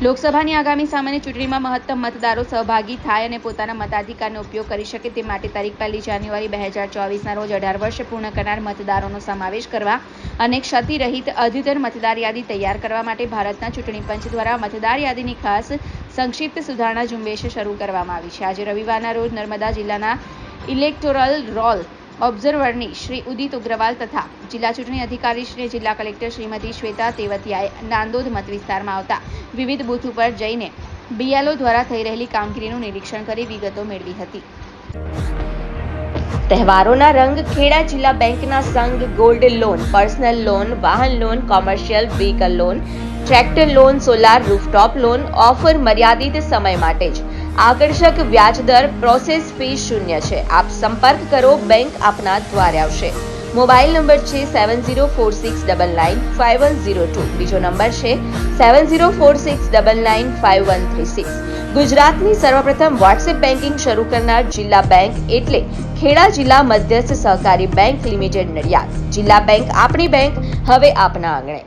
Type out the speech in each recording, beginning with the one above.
લોકસભાની આગામી સામાન્ય ચૂંટણીમાં મહત્તમ મતદારો સહભાગી થાય અને પોતાના મતાધિકારનો ઉપયોગ કરી શકે તે માટે તારીખ 1 જાન્યુઆરી 2024ના રોજ 18 વર્ષ પૂર્ણ કરનાર મતદારોનો સમાવેશ કરવા અને ક્ષતિરહિત અદ્યતન મતદાર યાદી તૈયાર કરવા માટે ભારતના ચૂંટણી પંચ દ્વારા મતદાર યાદીની ખાસ સંક્ષિપ્ત સુધારણા ઝુંબેશ શરૂ કરવામાં આવી છે। આજે રવિવારના રોજ નર્મદા જિલ્લાના ઇલેક્ટોરલ રોલ ઓબ્ઝર્વરની શ્રી ઉદિત ઉગ્રવાલ તથા જિલ્લા ચૂંટણી અધિકારી શ્રી જિલ્લા કલેક્ટર શ્રીમતી શ્વેતા તેવતિયાએ નાંદોદ મત વિસ્તારમાં આવતા વિવિધ બૂથ ઉપર જઈને બીએલઓ દ્વારા થઈ રહેલી કામગીરીનું નિરીક્ષણ કરી વિગતો મેળવી હતી। તહેવારોના રંગ ખેડા જિલ્લા બેંકના સંઘ ગોલ્ડ લોન, પર્સનલ લોન, વાહન loan, commercial vehicle loan, tractor loan, solar rooftop loan offer મર્યાદિત સમય માટે જ। આકર્ષક વ્યાજ દર, પ્રોસેસ ફી શૂન્ય છે। આપ સંપર્ક કરો, બેંક આપના દ્વારે આવશે। મોબાઈલ નંબર છે 7046995102, બીજો નંબર છે 7046995136। ગુજરાતની સર્વપ્રથમ વોટ્સએપ બેન્કિંગ શરૂ કરનાર જિલ્લા બેંક એટલે ખેડા જિલ્લા મધ્યસ્થ સહકારી બેંક લિમિટેડ નડિયાદ। જિલ્લા બેંક આપણી બેંક, હવે આપના આંગણે।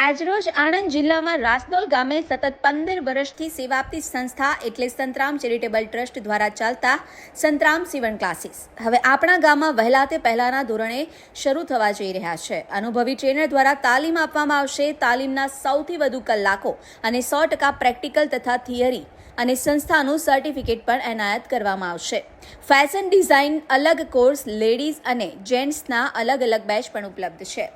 આજરોજ આણંદ જિલ્લામાં રાસદોલ ગામે સતત 15 વર્ષથી સેવા આપતી સંસ્થા એટલે સંતરામ ચેરિટેબલ ટ્રસ્ટ દ્વારા ચાલતા સંતરામ સીવણ ક્લાસીસ હવે આપણા ગામમાં વહેલા તે પહેલાના ધોરણે શરૂ થવા જઈ રહ્યા છે। અનુભવી ટ્રેનર દ્વારા તાલીમ આપવામાં આવશે। તાલીમના સૌથી વધુ કલાકો અને 100% પ્રેક્ટિકલ તથા થિયરી અને સંસ્થાનું સર્ટિફિકેટ પણ એનાયત કરવામાં આવશે। ફેશન ડિઝાઇન અલગ કોર્સ, લેડીઝ અને જેન્ટ્સના અલગ અલગ બેચ પણ ઉપલબ્ધ છે।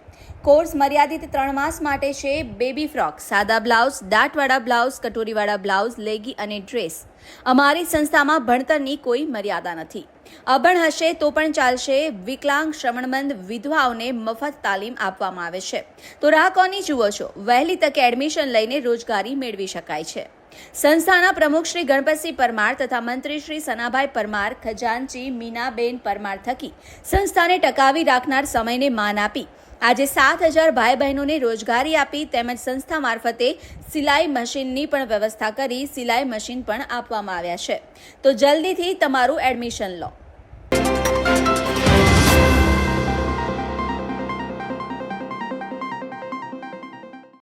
કોર્સ મર્યાદિત 3 માસ માટે છે। બેબી ફ્રોક, સાદા બ્લાઉઝ, દાંતવાળા બ્લાઉઝ, કટોરીવાળા બ્લાઉઝ, લેગી અને ડ્રેસ। અમારી સંસ્થામાં ભણતરની કોઈ મર્યાદા નથી। અભણ હશે તો પણ ચાલશે। વિકલાંગ, શ્રવણમંદ, વિધવાઓને મફત તાલીમ આપવામાં આવે છે। તો રાહ કોની જુઓ છો? વહેલી તકે એડમિશન લઈને રોજગારી મેળવી શકાય છે। સંસ્થાના પ્રમુખ શ્રી ગણપતસિંહ પરમાર તથા મંત્રી શ્રી સનાભાઈ પરમાર, ખજાનચી મીનાબેન પરમાર થકી સંસ્થાને ટકાવી રાખનાર સમયને માન આપી આજે 7000 ભાઈ બહેનોને રોજગારી આપી તેમજ સંસ્થા મારફતે સિલાઈ મશીનની પણ વ્યવસ્થા કરી સિલાઈ મશીન પણ આપવામાં આવ્યા છે। તો જલ્દીથી તમારું એડમિશન લો।